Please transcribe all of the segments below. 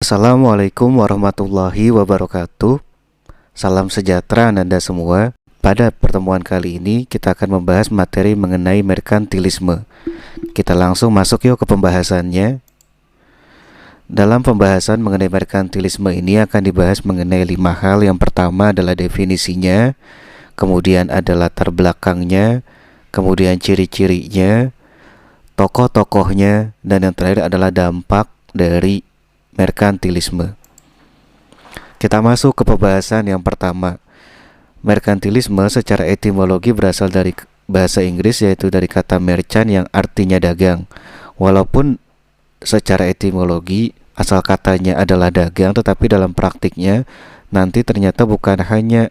Assalamualaikum warahmatullahi wabarakatuh. Salam sejahtera Anda semua. Pada pertemuan kali ini kita akan membahas materi mengenai merkantilisme. Kita langsung masuk yuk ke pembahasannya. Dalam pembahasan mengenai merkantilisme ini akan dibahas mengenai 5 hal. Yang pertama adalah definisinya, kemudian ada latar belakangnya, kemudian ciri-cirinya, tokoh-tokohnya, dan yang terakhir adalah dampak dari merkantilisme. Kita masuk ke pembahasan yang pertama. Merkantilisme secara etimologi berasal dari bahasa Inggris, yaitu dari kata merchant yang artinya dagang. Walaupun secara etimologi asal katanya adalah dagang, tetapi dalam praktiknya nanti ternyata bukan hanya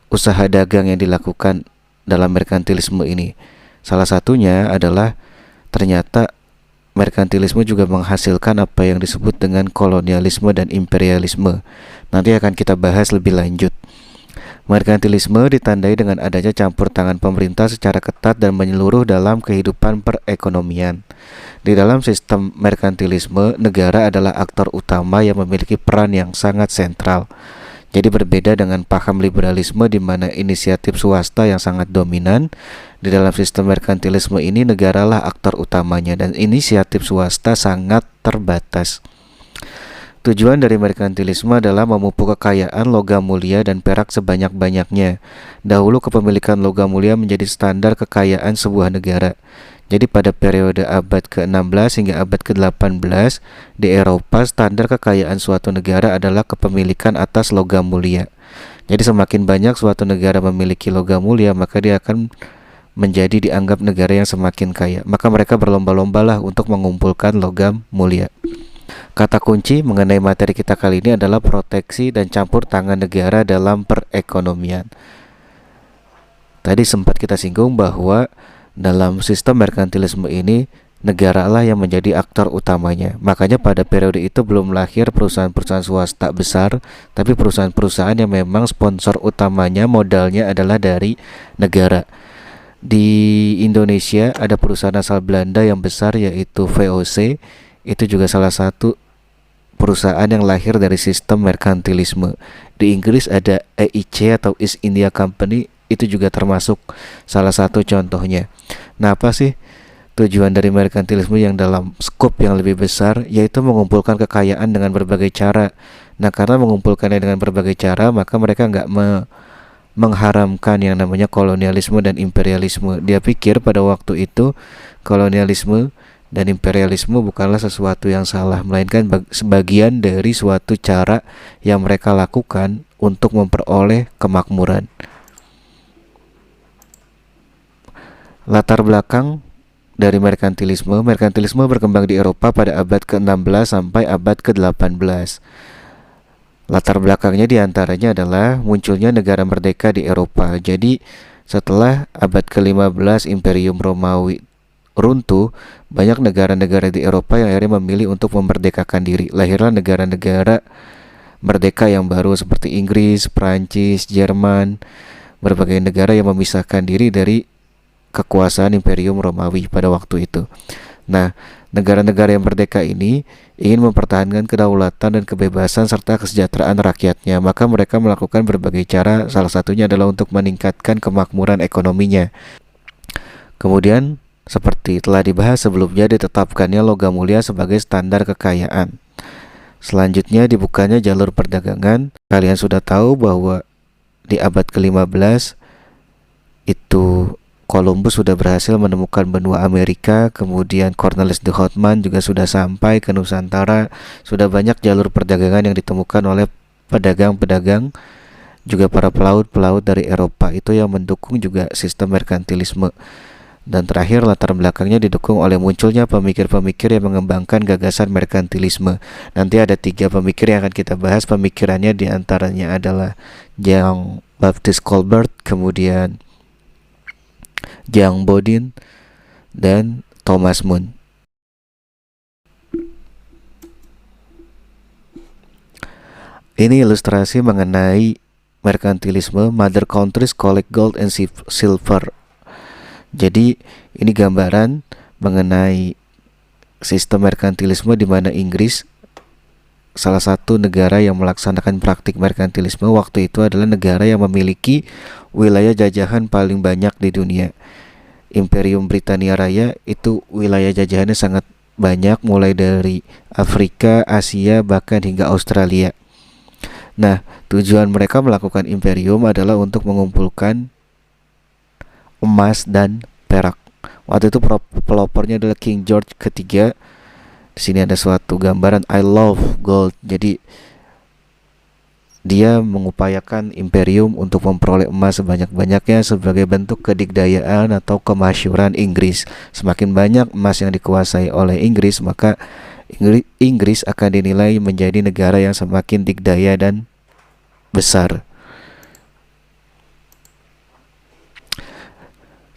usaha dagang yang dilakukan dalam merkantilisme ini. Salah satunya adalah ternyata merkantilisme juga menghasilkan apa yang disebut dengan kolonialisme dan imperialisme. Nanti akan kita bahas lebih lanjut. Merkantilisme ditandai dengan adanya campur tangan pemerintah secara ketat dan menyeluruh dalam kehidupan perekonomian. Di dalam sistem merkantilisme, negara adalah aktor utama yang memiliki peran yang sangat sentral. Jadi berbeda dengan paham liberalisme di mana inisiatif swasta yang sangat dominan. Di dalam sistem merkantilisme ini negaralah aktor utamanya dan inisiatif swasta sangat terbatas. Tujuan dari merkantilisme adalah memupuk kekayaan logam mulia dan perak sebanyak-banyaknya. Dahulu kepemilikan logam mulia menjadi standar kekayaan sebuah negara. Jadi pada periode abad ke-16 hingga abad ke-18 di Eropa, standar kekayaan suatu negara adalah kepemilikan atas logam mulia. Jadi semakin banyak suatu negara memiliki logam mulia, maka dia akan menjadi dianggap negara yang semakin kaya. Maka mereka berlomba-lombalah untuk mengumpulkan logam mulia. Kata kunci mengenai materi kita kali ini adalah proteksi dan campur tangan negara dalam perekonomian. Tadi sempat kita singgung bahwa dalam sistem merkantilisme ini negara lah yang menjadi aktor utamanya. Makanya pada periode itu belum lahir perusahaan-perusahaan swasta besar, tapi perusahaan-perusahaan yang memang sponsor utamanya modalnya adalah dari negara. Di Indonesia ada perusahaan asal Belanda yang besar yaitu VOC. Itu juga salah satu perusahaan yang lahir dari sistem merkantilisme. Di Inggris ada EIC atau East India Company, itu juga termasuk salah satu contohnya. Nah, apa sih tujuan dari merkantilisme yang dalam skop yang lebih besar, yaitu mengumpulkan kekayaan dengan berbagai cara. Nah, karena mengumpulkannya dengan berbagai cara, maka mereka nggak mengharamkan yang namanya kolonialisme dan imperialisme. Dia pikir pada waktu itu kolonialisme dan imperialisme bukanlah sesuatu yang salah, melainkan sebagian dari suatu cara yang mereka lakukan untuk memperoleh kemakmuran. Latar belakang dari merkantilisme. Merkantilisme berkembang di Eropa pada abad ke-16 sampai abad ke-18. Latar belakangnya diantaranya adalah munculnya negara merdeka di Eropa. Jadi setelah abad ke-15 Imperium Romawi runtuh, banyak negara-negara di Eropa yang akhirnya memilih untuk memerdekakan diri. Lahirlah negara-negara merdeka yang baru seperti Inggris, Prancis, Jerman, berbagai negara yang memisahkan diri dari kekuasaan Imperium Romawi pada waktu itu. Nah, negara-negara yang merdeka ini ingin mempertahankan kedaulatan dan kebebasan serta kesejahteraan rakyatnya, maka mereka melakukan berbagai cara, salah satunya adalah untuk meningkatkan kemakmuran ekonominya. Kemudian seperti telah dibahas sebelumnya, ditetapkannya logam mulia sebagai standar kekayaan. Selanjutnya dibukanya jalur perdagangan. Kalian sudah tahu bahwa di abad ke-15 itu Columbus sudah berhasil menemukan benua Amerika. Kemudian Cornelis de Houtman juga sudah sampai ke Nusantara. Sudah banyak jalur perdagangan yang ditemukan oleh pedagang-pedagang, juga para pelaut-pelaut dari Eropa. Itu yang mendukung juga sistem merkantilisme. Dan terakhir, latar belakangnya didukung oleh munculnya pemikir-pemikir yang mengembangkan gagasan merkantilisme. Nanti ada 3 pemikir yang akan kita bahas. Pemikirannya diantaranya adalah Jean Baptiste Colbert, kemudian Jean Bodin, dan Thomas More. Ini ilustrasi mengenai merkantilisme. Mother countries collect gold and silver. Jadi ini gambaran mengenai sistem merkantilisme di mana Inggris salah satu negara yang melaksanakan praktik merkantilisme waktu itu adalah negara yang memiliki wilayah jajahan paling banyak di dunia. Imperium Britania Raya itu wilayah jajahannya sangat banyak, mulai dari Afrika, Asia, bahkan hingga Australia. Nah, tujuan mereka melakukan imperium adalah untuk mengumpulkan emas dan perak. Waktu itu pelopornya adalah King George ketiga. Di sini ada suatu gambaran I love gold. Jadi dia mengupayakan imperium untuk memperoleh emas sebanyak-banyaknya sebagai bentuk kedikdayaan atau kemasyhuran Inggris. Semakin banyak emas yang dikuasai oleh Inggris, maka Inggris akan dinilai menjadi negara yang semakin dikdaya dan besar.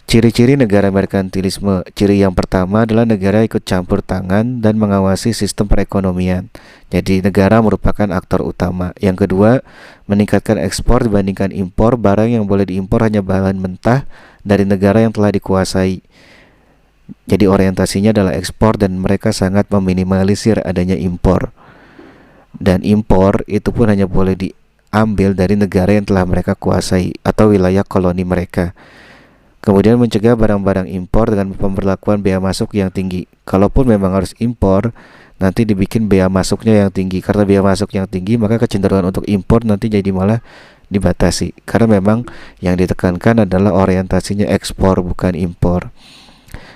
Ciri-ciri negara merkantilisme. Ciri yang pertama adalah negara ikut campur tangan dan mengawasi sistem perekonomian. Jadi negara merupakan aktor utama. Yang kedua, meningkatkan ekspor dibandingkan impor. Barang yang boleh diimpor hanya bahan mentah dari negara yang telah dikuasai. Jadi orientasinya adalah ekspor dan mereka sangat meminimalisir adanya impor. Dan impor itu pun hanya boleh diambil dari negara yang telah mereka kuasai atau wilayah koloni mereka. Kemudian mencegah barang-barang impor dengan pemberlakuan bea masuk yang tinggi. Kalaupun memang harus impor, nanti dibikin bea masuknya yang tinggi. Karena bea masuk yang tinggi, maka kecenderungan untuk impor nanti jadi malah dibatasi. Karena memang yang ditekankan adalah orientasinya ekspor bukan impor.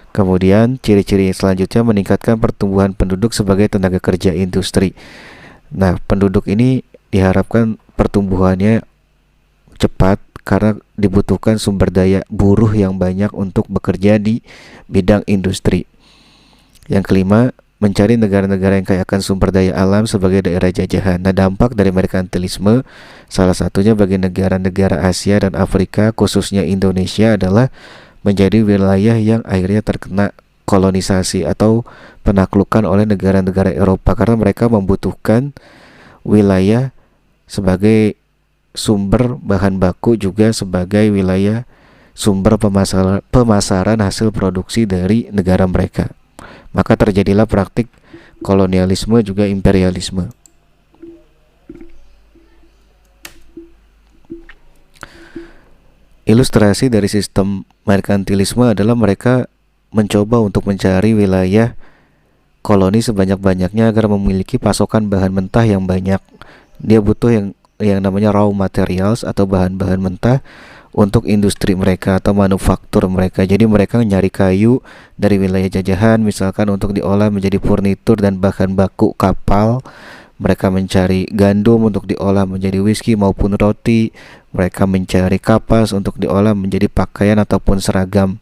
Kemudian ciri-ciri selanjutnya meningkatkan pertumbuhan penduduk sebagai tenaga kerja industri. Nah, penduduk ini diharapkan pertumbuhannya cepat karena dibutuhkan sumber daya buruh yang banyak untuk bekerja di bidang industri. Yang kelima, mencari negara-negara yang kaya akan sumber daya alam sebagai daerah jajahan. Nah, dampak dari merkantilisme salah satunya bagi negara-negara Asia dan Afrika, khususnya Indonesia, adalah menjadi wilayah yang akhirnya terkena kolonisasi atau penaklukan oleh negara-negara Eropa karena mereka membutuhkan wilayah sebagai sumber bahan baku juga sebagai wilayah sumber pemasaran hasil produksi dari negara mereka. Maka terjadilah praktik kolonialisme juga imperialisme. Ilustrasi dari sistem merkantilisme adalah mereka mencoba untuk mencari wilayah koloni sebanyak-banyaknya agar memiliki pasokan bahan mentah yang banyak. Dia butuh yang namanya raw materials atau bahan-bahan mentah untuk industri mereka atau manufaktur mereka. Jadi mereka nyari kayu dari wilayah jajahan misalkan untuk diolah menjadi furnitur dan bahan baku kapal. Mereka mencari gandum untuk diolah menjadi whisky maupun roti. Mereka mencari kapas untuk diolah menjadi pakaian ataupun seragam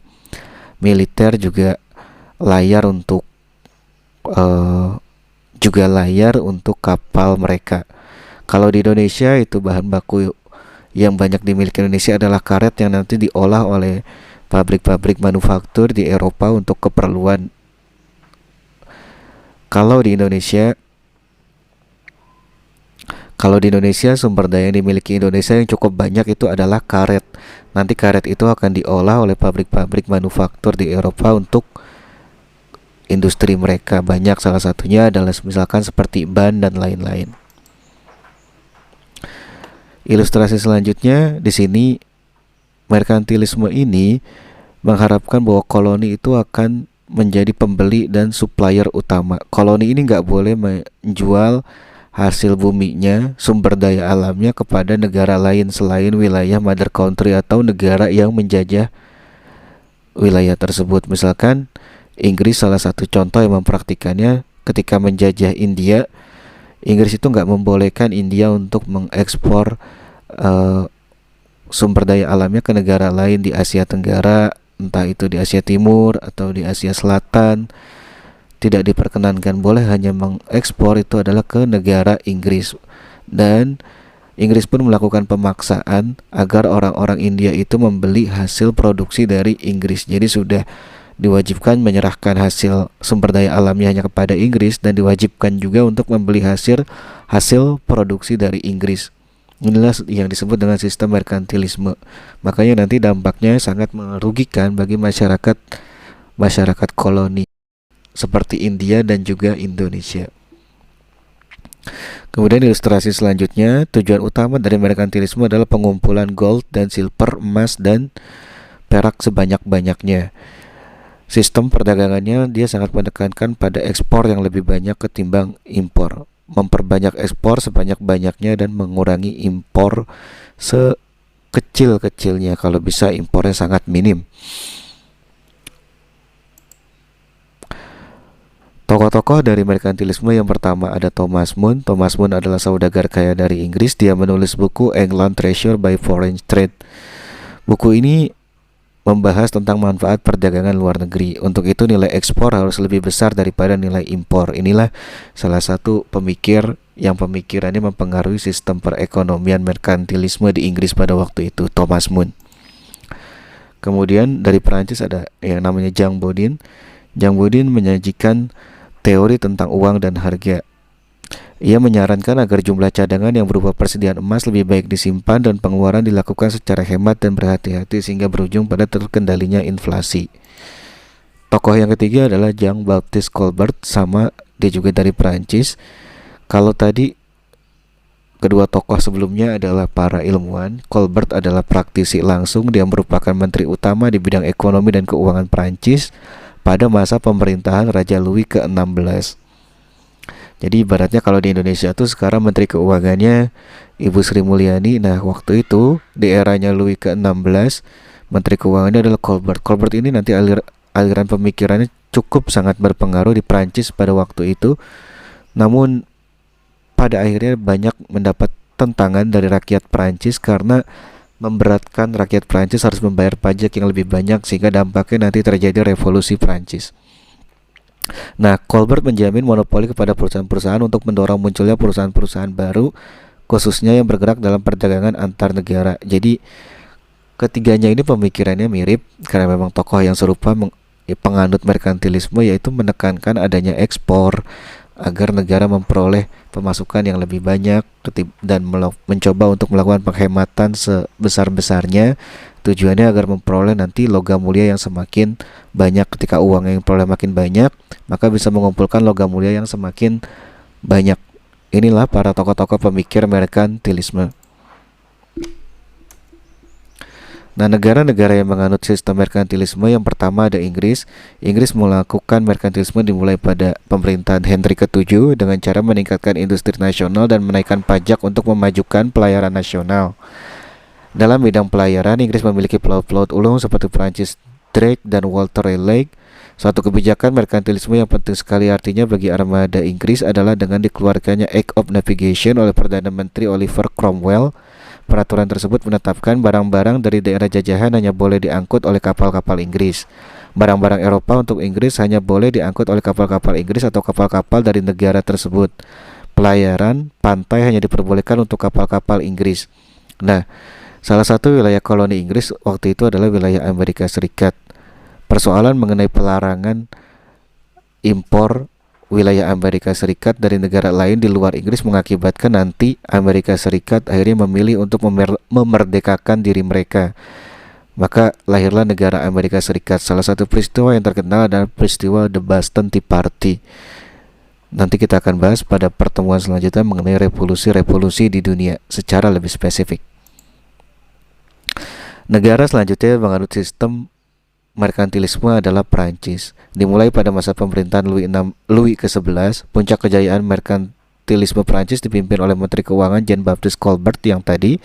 militer, juga layar untuk kapal mereka. Kalau di Indonesia itu bahan baku yang banyak dimiliki Indonesia adalah karet yang nanti diolah oleh pabrik-pabrik manufaktur di Eropa untuk keperluan. Kalau di Indonesia sumber daya yang dimiliki Indonesia yang cukup banyak itu adalah karet. Nanti karet itu akan diolah oleh pabrik-pabrik manufaktur di Eropa untuk industri mereka. Banyak, salah satunya adalah misalkan seperti ban dan lain-lain. Ilustrasi selanjutnya di sini merkantilisme ini mengharapkan bahwa koloni itu akan menjadi pembeli dan supplier utama. Koloni ini nggak boleh menjual hasil buminya, sumber daya alamnya kepada negara lain selain wilayah mother country atau negara yang menjajah wilayah tersebut. Misalkan Inggris salah satu contoh yang mempraktikannya ketika menjajah India. Inggris itu nggak membolehkan India untuk mengekspor sumber daya alamnya ke negara lain di Asia Tenggara, entah itu di Asia Timur atau di Asia Selatan. Tidak diperkenankan, boleh hanya mengekspor itu adalah ke negara Inggris. Dan Inggris pun melakukan pemaksaan agar orang-orang India itu membeli hasil produksi dari Inggris. Jadi sudah diwajibkan menyerahkan hasil sumber daya alamnya hanya kepada Inggris dan diwajibkan juga untuk membeli hasil produksi dari Inggris. Inilah yang disebut dengan sistem merkantilisme. Makanya nanti dampaknya sangat merugikan bagi masyarakat koloni seperti India dan juga Indonesia. Kemudian ilustrasi selanjutnya, tujuan utama dari merkantilisme adalah pengumpulan gold dan silver, emas dan perak sebanyak-banyaknya. Sistem perdagangannya dia sangat menekankan pada ekspor yang lebih banyak ketimbang impor. Memperbanyak ekspor sebanyak-banyaknya dan mengurangi impor sekecil-kecilnya, kalau bisa impornya sangat minim. Tokoh-tokoh dari merkantilisme yang pertama ada Thomas Moon. Thomas Moon adalah saudagar kaya dari Inggris. Dia menulis buku England Treasure by Foreign Trade. Buku ini membahas tentang manfaat perdagangan luar negeri. Untuk itu nilai ekspor harus lebih besar daripada nilai impor. Inilah salah satu pemikir yang pemikirannya mempengaruhi sistem perekonomian merkantilisme di Inggris pada waktu itu, Thomas Moon. Kemudian dari Perancis ada yang namanya Jean Bodin. Jean Bodin menyajikan teori tentang uang dan harga. Ia menyarankan agar jumlah cadangan yang berupa persediaan emas lebih baik disimpan dan pengeluaran dilakukan secara hemat dan berhati-hati sehingga berujung pada terkendalinya inflasi. Tokoh yang ketiga adalah Jean-Baptiste Colbert, sama dia juga dari Perancis. Kalau tadi kedua tokoh sebelumnya adalah para ilmuwan, Colbert adalah praktisi langsung. Dia merupakan menteri utama di bidang ekonomi dan keuangan Perancis pada masa pemerintahan Raja Louis ke-16. Jadi ibaratnya kalau di Indonesia tuh sekarang Menteri Keuangannya Ibu Sri Mulyani. Nah waktu itu di eranya Louis ke-16 Menteri Keuangannya adalah Colbert. Colbert ini nanti aliran pemikirannya cukup sangat berpengaruh di Prancis pada waktu itu. Namun pada akhirnya banyak mendapat tentangan dari rakyat Prancis karena memberatkan rakyat Prancis harus membayar pajak yang lebih banyak sehingga dampaknya nanti terjadi revolusi Prancis. Nah, Colbert menjamin monopoli kepada perusahaan-perusahaan untuk mendorong munculnya perusahaan-perusahaan baru, khususnya yang bergerak dalam perdagangan antar negara. Jadi, ketiganya ini pemikirannya mirip karena memang tokoh yang serupa penganut merkantilisme, yaitu menekankan adanya ekspor agar negara memperoleh pemasukan yang lebih banyak dan mencoba untuk melakukan penghematan sebesar-besarnya. Tujuannya agar memperoleh nanti logam mulia yang semakin banyak. Ketika uang yang diperoleh makin banyak, maka bisa mengumpulkan logam mulia yang semakin banyak. Inilah para tokoh-tokoh pemikir merkantilisme. Nah, negara-negara yang menganut sistem merkantilisme yang pertama ada Inggris. Inggris melakukan merkantilisme dimulai pada pemerintahan Henry ke-7 dengan cara meningkatkan industri nasional dan menaikkan pajak untuk memajukan pelayaran nasional. Dalam bidang pelayaran, Inggris memiliki pelaut-pelaut ulung seperti Francis Drake dan Walter Raleigh. Suatu kebijakan merkantilisme yang penting sekali artinya bagi armada Inggris adalah dengan dikeluarkannya Act of Navigation oleh Perdana Menteri Oliver Cromwell. Peraturan tersebut menetapkan barang-barang dari daerah jajahan hanya boleh diangkut oleh kapal-kapal Inggris. Barang-barang Eropa untuk Inggris hanya boleh diangkut oleh kapal-kapal Inggris atau kapal-kapal dari negara tersebut. Pelayaran pantai hanya diperbolehkan untuk kapal-kapal Inggris. Nah, salah satu wilayah koloni Inggris waktu itu adalah wilayah Amerika Serikat. Persoalan mengenai pelarangan impor wilayah Amerika Serikat dari negara lain di luar Inggris mengakibatkan nanti Amerika Serikat akhirnya memilih untuk memerdekakan diri mereka. Maka lahirlah negara Amerika Serikat. Salah satu peristiwa yang terkenal adalah peristiwa The Boston Tea Party. Nanti kita akan bahas pada pertemuan selanjutnya mengenai revolusi-revolusi di dunia secara lebih spesifik. Negara selanjutnya menganut sistem merkantilisme adalah Prancis. Dimulai pada masa pemerintahan Louis ke-11, puncak kejayaan merkantilisme Prancis dipimpin oleh Menteri Keuangan Jean-Baptiste Colbert yang tadi.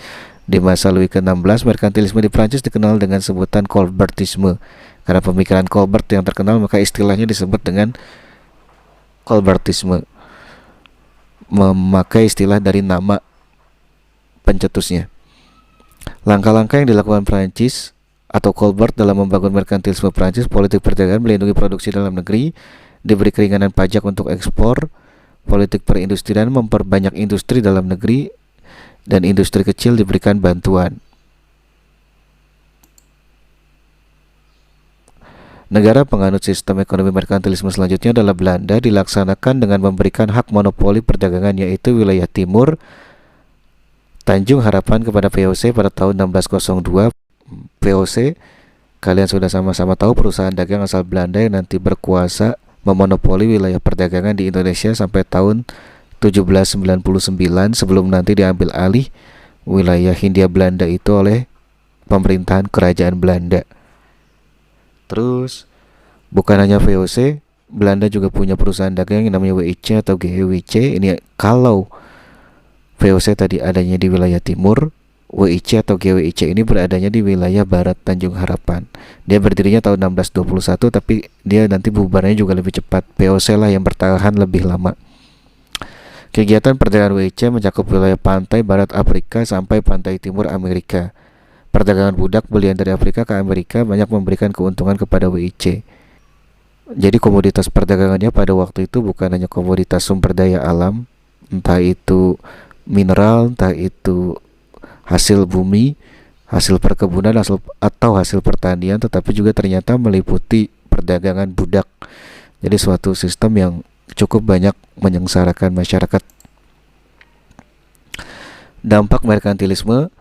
Di masa Louis ke-16, merkantilisme di Prancis dikenal dengan sebutan Colbertisme. Karena pemikiran Colbert yang terkenal, maka istilahnya disebut dengan Colbertisme, memakai istilah dari nama pencetusnya. Langkah-langkah yang dilakukan Prancis atau Colbert dalam membangun merkantilisme Prancis, politik perdagangan melindungi produksi dalam negeri, diberi keringanan pajak untuk ekspor, politik perindustrian memperbanyak industri dalam negeri, dan industri kecil diberikan bantuan. Negara penganut sistem ekonomi merkantilisme selanjutnya adalah Belanda, dilaksanakan dengan memberikan hak monopoli perdagangan yaitu wilayah timur Tanjung Harapan kepada VOC pada tahun 1602. VOC, kalian sudah sama-sama tahu, perusahaan dagang asal Belanda yang nanti berkuasa memonopoli wilayah perdagangan di Indonesia sampai tahun 1799 sebelum nanti diambil alih wilayah Hindia Belanda itu oleh pemerintahan kerajaan Belanda. Terus bukan hanya VOC, Belanda juga punya perusahaan dagang yang namanya WIC atau GWC. Ini kalau VOC tadi adanya di wilayah timur, WIC atau GWIC ini beradanya di wilayah barat Tanjung Harapan. Dia berdirinya tahun 1621, tapi dia nanti bubarnya juga lebih cepat. VOC lah yang bertahan lebih lama. Kegiatan perdagangan WIC mencakup wilayah pantai barat Afrika sampai pantai timur Amerika. Perdagangan budak belian dari Afrika ke Amerika banyak memberikan keuntungan kepada WIC. Jadi komoditas perdagangannya pada waktu itu bukan hanya komoditas sumber daya alam, entah itu mineral, entah itu hasil bumi, hasil perkebunan, atau hasil pertanian, tetapi juga ternyata meliputi perdagangan budak. Jadi suatu sistem yang cukup banyak menyengsarakan masyarakat. Dampak merkantilisme.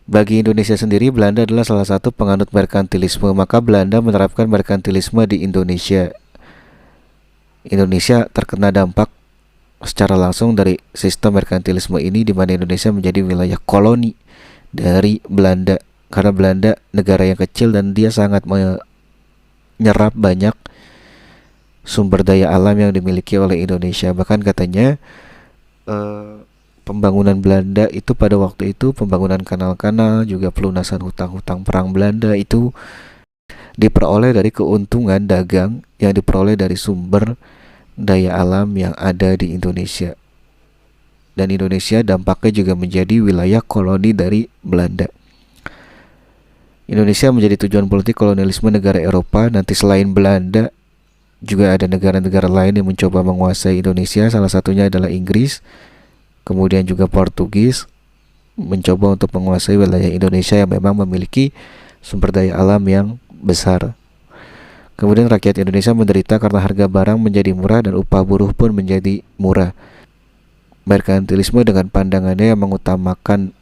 Bagi Indonesia sendiri, Belanda adalah salah satu penganut merkantilisme, maka Belanda menerapkan merkantilisme di Indonesia. Indonesia terkena dampak secara langsung dari sistem merkantilisme ini, di mana Indonesia menjadi wilayah koloni dari Belanda. Karena Belanda negara yang kecil dan dia sangat menyerap banyak sumber daya alam yang dimiliki oleh Indonesia. Bahkan katanya pembangunan Belanda itu pada waktu itu, pembangunan kanal-kanal, juga pelunasan hutang-hutang perang Belanda itu diperoleh dari keuntungan dagang yang diperoleh dari sumber daya alam yang ada di Indonesia. Dan Indonesia dampaknya juga menjadi wilayah koloni dari Belanda. Indonesia menjadi tujuan politik kolonialisme negara Eropa. Nanti selain Belanda, juga ada negara-negara lain yang mencoba menguasai Indonesia. Salah satunya adalah Inggris. Kemudian juga Portugis mencoba untuk menguasai wilayah Indonesia yang memang memiliki sumber daya alam yang besar. Kemudian rakyat Indonesia menderita karena harga barang menjadi murah dan upah buruh pun menjadi murah. Merkantilisme dengan pandangannya yang mengutamakan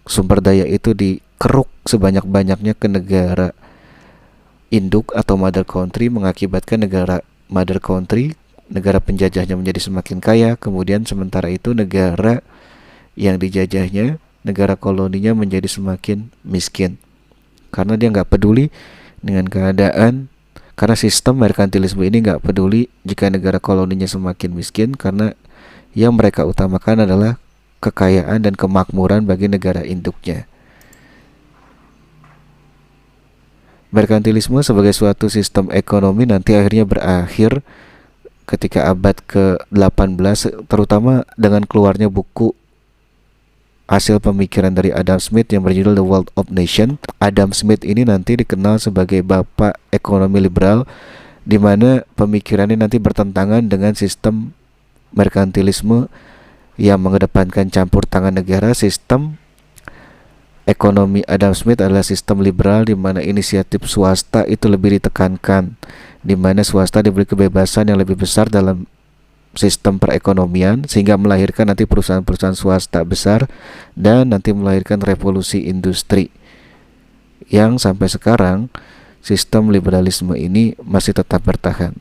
sumber daya itu dikeruk sebanyak-banyaknya ke negara induk atau mother country, mengakibatkan negara mother country, negara penjajahnya menjadi semakin kaya. Kemudian sementara itu negara yang dijajahnya, negara koloninya menjadi semakin miskin, karena dia nggak peduli dengan keadaan. Karena sistem merkantilisme ini nggak peduli jika negara koloninya semakin miskin, karena yang mereka utamakan adalah kekayaan dan kemakmuran bagi negara induknya. Merkantilisme sebagai suatu sistem ekonomi nanti akhirnya berakhir ketika abad ke-18, terutama dengan keluarnya buku hasil pemikiran dari Adam Smith yang berjudul The Wealth of Nation. Adam Smith ini nanti dikenal sebagai bapak ekonomi liberal, di mana pemikirannya nanti bertentangan dengan sistem merkantilisme yang mengedepankan campur tangan negara. Sistem ekonomi Adam Smith adalah sistem liberal di mana inisiatif swasta itu lebih ditekankan, di mana swasta diberi kebebasan yang lebih besar dalam sistem perekonomian, sehingga melahirkan nanti perusahaan-perusahaan swasta besar dan nanti melahirkan revolusi industri yang sampai sekarang sistem liberalisme ini masih tetap bertahan.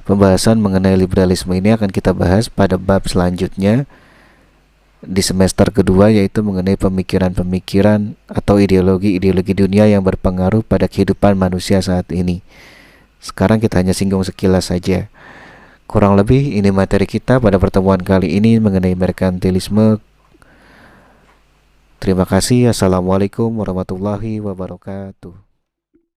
Pembahasan mengenai liberalisme ini akan kita bahas pada bab selanjutnya di semester kedua, yaitu mengenai pemikiran-pemikiran atau ideologi-ideologi dunia yang berpengaruh pada kehidupan manusia saat ini. Sekarang kita hanya singgung sekilas saja. Kurang lebih ini materi kita pada pertemuan kali ini mengenai merkantilisme. Terima kasih. Assalamualaikum warahmatullahi wabarakatuh.